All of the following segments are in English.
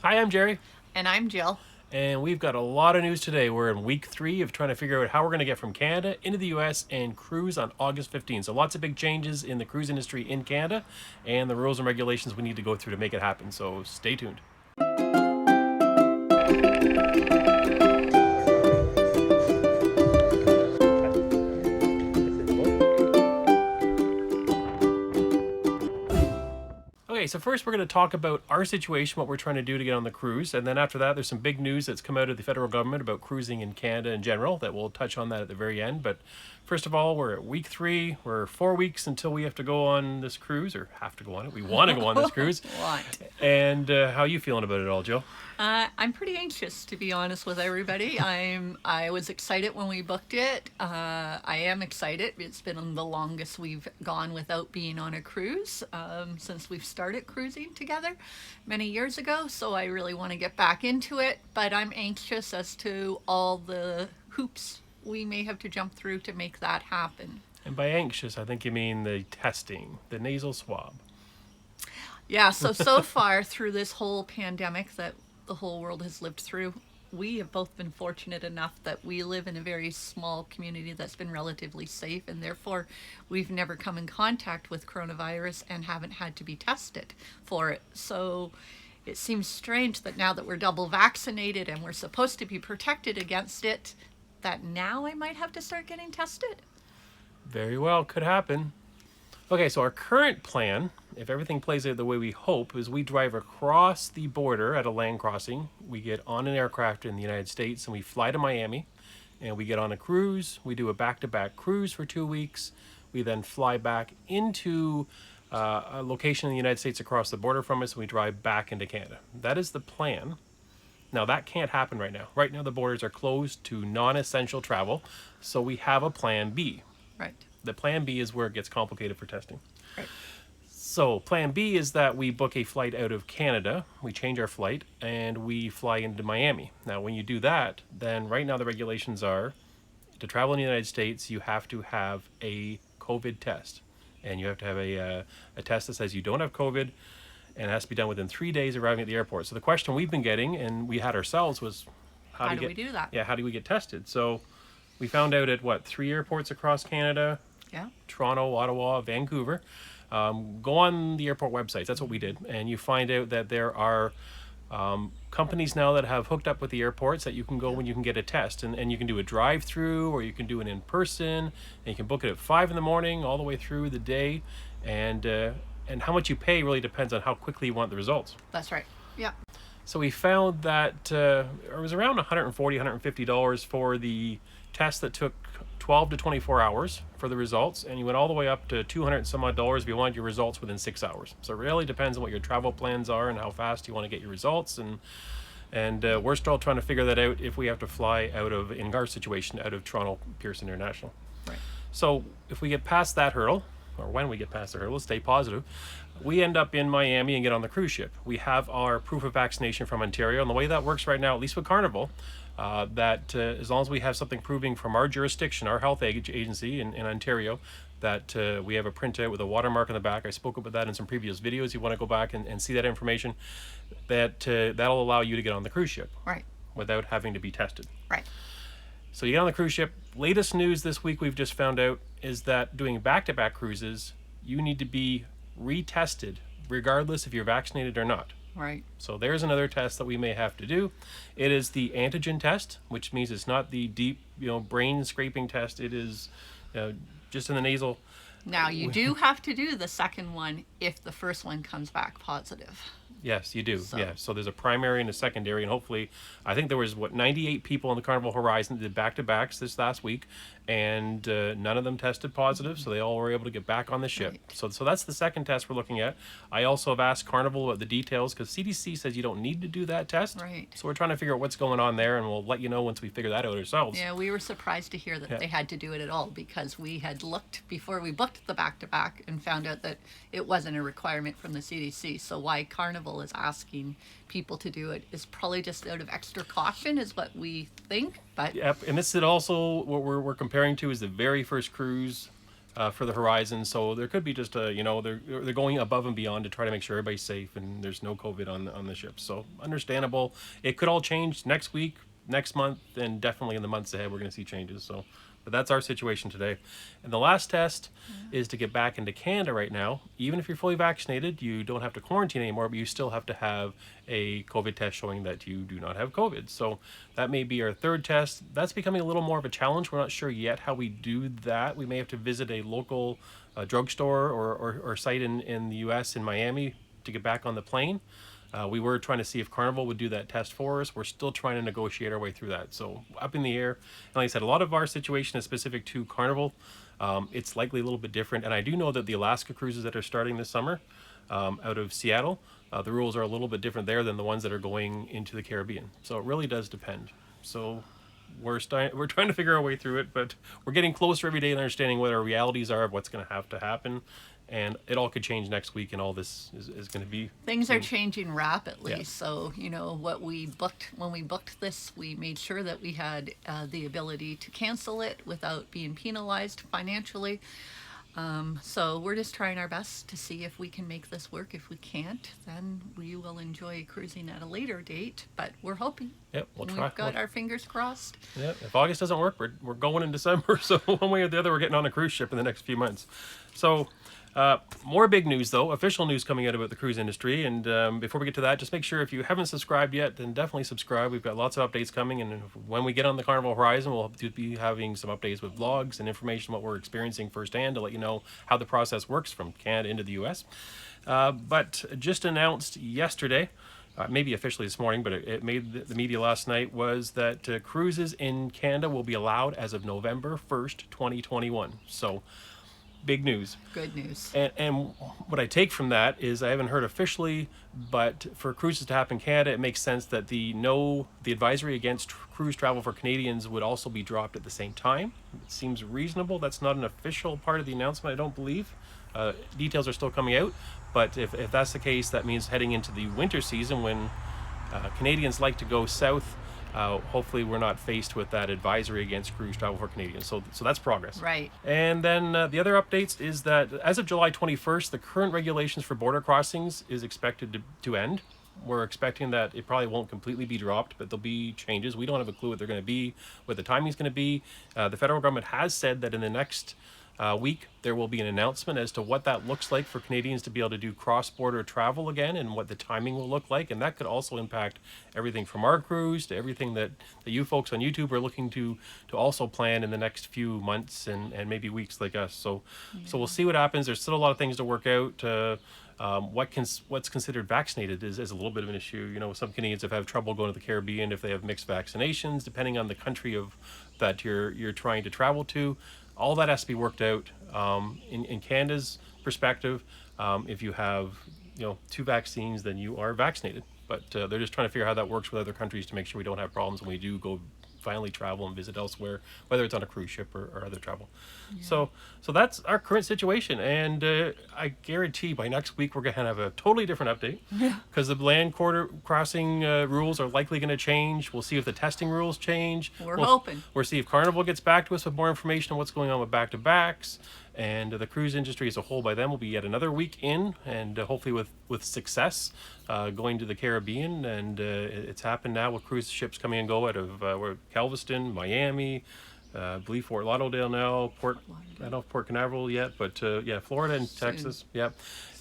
Hi, I'm Jerry, And I'm Jill. and we've got a lot of news today. We're in week 3 of trying to figure out how we're going to get from Canada into the US and cruise on August 15th. So, lots of big changes in the cruise industry in Canada and the rules and regulations we need to go through to make it happen. So, stay tuned. Okay, so first we're going to talk about our situation, what we're trying to do to get on the cruise, and then after that there's some big news that's come out of the federal government about cruising in Canada in general that we'll touch on that at the very end. But first of all, we're at week 3. We're 4 weeks until we have to go on this cruise, or have to go on it. We want to go on this cruise. What? And how are you feeling about it all, Jill? I'm pretty anxious, to be honest with everybody. I was excited when we booked it. I am excited. It's been the longest we've gone without being on a cruise since we've started cruising together many years ago. So I really want to get back into it. But I'm anxious as to all the hoops we may have to jump through to make that happen. And by anxious, I think you mean the testing, the nasal swab. Yeah, so far through this whole pandemic that the whole world has lived through, we have both been fortunate enough that we live in a very small community that's been relatively safe, and therefore we've never come in contact with coronavirus and haven't had to be tested for it. So it seems strange that now that we're double vaccinated and we're supposed to be protected against it, that now I might have to start getting tested. Very well, could happen. Okay, so our current plan, if everything plays out the way we hope, is we drive across the border at a land crossing. We get on an aircraft in the United States and we fly to Miami and we get on a cruise. We do a back-to-back cruise for 2 weeks. We then fly back into a location in the United States across the border from us and we drive back into Canada. That is the plan. Now, that can't happen right now. Right now, the borders are closed to non-essential travel, so we have a plan B. Right. The plan B is where it gets complicated for testing. Right. So plan B is that we book a flight out of Canada, we change our flight, and we fly into Miami. Now, when you do that, then right now the regulations are to travel in the United States, you have to have a COVID test. And you have to have a test that says you don't have COVID, and it has to be done within 3 days arriving at the airport. So the question we've been getting, and we had ourselves, was How do we do that? Yeah, how do we get tested? So we found out at 3 airports across Canada, Yeah. Toronto, Ottawa, Vancouver. Go on the airport websites. That's what we did. And you find out that there are companies now that have hooked up with the airports that you can go when you can get a test. And you can do a drive-through or you can do it in person. And you can book it at 5 in the morning all the way through the day. And how much you pay really depends on how quickly you want the results. That's right. Yeah. So we found that it was around $140, $150 for the test that took 12 to 24 hours for the results, and you went all the way up to $200 and some odd if you want your results within 6 hours. So it really depends on what your travel plans are and how fast you want to get your results, and we're still trying to figure that out if we have to fly out of, in our situation, out of Toronto Pearson International. Right. So if we get past that hurdle, or when we get past the hurdle, stay positive, we end up in Miami and get on the cruise ship. We have our proof of vaccination from Ontario, and the way that works right now, at least with Carnival, that as long as we have something proving from our jurisdiction, our health agency in Ontario, that we have a printout with a watermark on the back. I spoke about that in some previous videos. You want to go back and see that information, that'll allow you to get on the cruise ship. Right. Without having to be tested. Right. So you get on the cruise ship. Latest news this week we've just found out is that doing back-to-back cruises, you need to be retested regardless if you're vaccinated or not. Right. So there's another test that we may have to do. It is the antigen test, which means it's not the deep, brain scraping test. It is just in the nasal. Now, you do have to do the second one if the first one comes back positive. Yes, you do. So there's a primary and a secondary, and hopefully, I think there was 98 people on the Carnival Horizon that did back-to-backs this last week, and none of them tested positive, so they all were able to get back on the ship. Right. So that's the second test we're looking at. I also have asked Carnival about the details because CDC says you don't need to do that test. Right. So we're trying to figure out what's going on there, and we'll let you know once we figure that out ourselves. Yeah, we were surprised to hear that they had to do it at all because we had looked before we booked the back-to-back and found out that it wasn't a requirement from the CDC. So why Carnival is asking people to do it is probably just out of extra caution is what we think. But Yep, and this is also what we're comparing to is the very first cruise for the horizon. So there could be just a, they're going above and beyond to try to make sure everybody's safe and there's no COVID on the ship. So understandable. It could all change next week, next month, and definitely in the months ahead we're going to see changes. So, but that's our situation today. And the last test is to get back into Canada right now. Even if you're fully vaccinated, you don't have to quarantine anymore, but you still have to have a COVID test showing that you do not have COVID. So that may be our third test. That's becoming a little more of a challenge. We're not sure yet how we do that. We may have to visit a local drugstore or site in the US, in Miami, to get back on the plane. We were trying to see if Carnival would do that test for us. We're still trying to negotiate our way through that. So up in the air. And like I said, a lot of our situation is specific to Carnival. It's likely a little bit different. And I do know that the Alaska cruises that are starting this summer out of Seattle, the rules are a little bit different there than the ones that are going into the Caribbean. So it really does depend. So we're trying to figure our way through it, but we're getting closer every day and understanding what our realities are of what's going to have to happen. And it all could change next week, and all this is going to be... Things are changing rapidly. Yeah. So, what we booked, when we booked this, we made sure that we had the ability to cancel it without being penalized financially. So we're just trying our best to see if we can make this work. If we can't, then we will enjoy cruising at a later date, but we're hoping. Yep, we'll try. We've got our fingers crossed. Yeah, if August doesn't work, we're going in December. So one way or the other, we're getting on a cruise ship in the next few months. So more big news, though, official news coming out about the cruise industry. And before we get to that, just make sure if you haven't subscribed yet, then definitely subscribe. We've got lots of updates coming. And when we get on the Carnival horizon, we'll be having some updates with vlogs and information what we're experiencing firsthand to let you know how the process works from Canada into the U.S. But just announced yesterday, maybe officially this morning, but it made the media last night, was that cruises in Canada will be allowed as of November 1st, 2021. So big news. Good news. And what I take from that is, I haven't heard officially, but for cruises to happen in Canada, it makes sense that the advisory against cruise travel for Canadians would also be dropped at the same time. It seems reasonable. That's not an official part of the announcement, I don't believe. Details are still coming out, but if that's the case, that means heading into the winter season when Canadians like to go south. Hopefully we're not faced with that advisory against cruise travel for Canadians. So that's progress. Right. And then the other updates is that as of July 21st, the current regulations for border crossings is expected to end. We're expecting that it probably won't completely be dropped, but there'll be changes. We don't have a clue what they're going to be, what the timing's going to be. The federal government has said that in the next week there will be an announcement as to what that looks like for Canadians to be able to do cross-border travel again, and what the timing will look like. And that could also impact everything from our cruise to everything that you folks on YouTube are looking to also plan in the next few months and maybe weeks like us. So we'll see what happens. There's still a lot of things to work out. What's considered vaccinated is a little bit of an issue. Some Canadians have had trouble going to the Caribbean if they have mixed vaccinations, depending on the country that you're trying to travel to. All that has to be worked out. In Canada's perspective, if you have 2 vaccines, then you are vaccinated. But they're just trying to figure out how that works with other countries to make sure we don't have problems when we do go finally travel and visit elsewhere, whether it's on a cruise ship or other travel. Yeah. So that's our current situation, and I guarantee by next week we're going to have a totally different update, because the land crossing rules are likely going to change. We'll see if the testing rules change. We're hoping. We'll see if Carnival gets back to us with more information on what's going on with back-to-backs. And the cruise industry as a whole by then will be yet another week in, and hopefully with success going to the Caribbean. And it's happened now with cruise ships coming and go out of Galveston, Miami, I believe Fort Lauderdale now, I don't know if Port Canaveral yet, but Florida and Soon. Texas. Yep.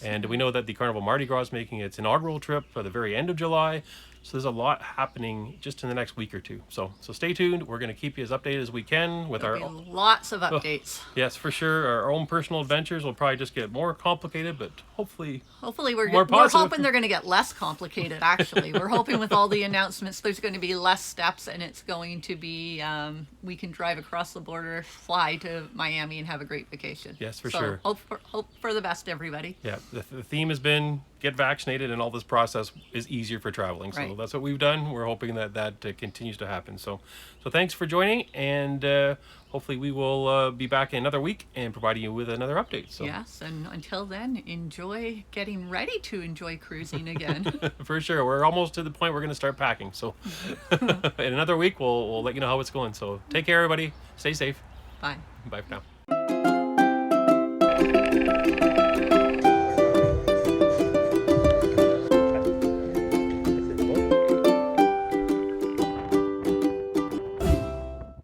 And we know that the Carnival Mardi Gras is making its inaugural trip at the very end of July. So there's a lot happening just in the next week or two. So stay tuned. We're going to keep you as updated as we can with There'll be lots of updates. Yes, for sure. Our own personal adventures will probably just get more complicated, but hopefully we're more positive. hoping they're going to get less complicated. Actually, we're hoping with all the announcements, there's going to be less steps, and it's going to be we can drive across the border, fly to Miami, and have a great vacation. Yes, for sure. Hope for the best, everybody. Yeah, the theme has been get vaccinated, and all this process is easier for traveling. So that's what we've done. We're hoping that continues to happen. So thanks for joining, and hopefully we will be back in another week and providing you with another update. So yes, and until then, enjoy getting ready to enjoy cruising again. For sure. We're almost to the point we're going to start packing. So in another week, we'll let you know how it's going. So take care, everybody. Stay safe. Bye. Bye for now.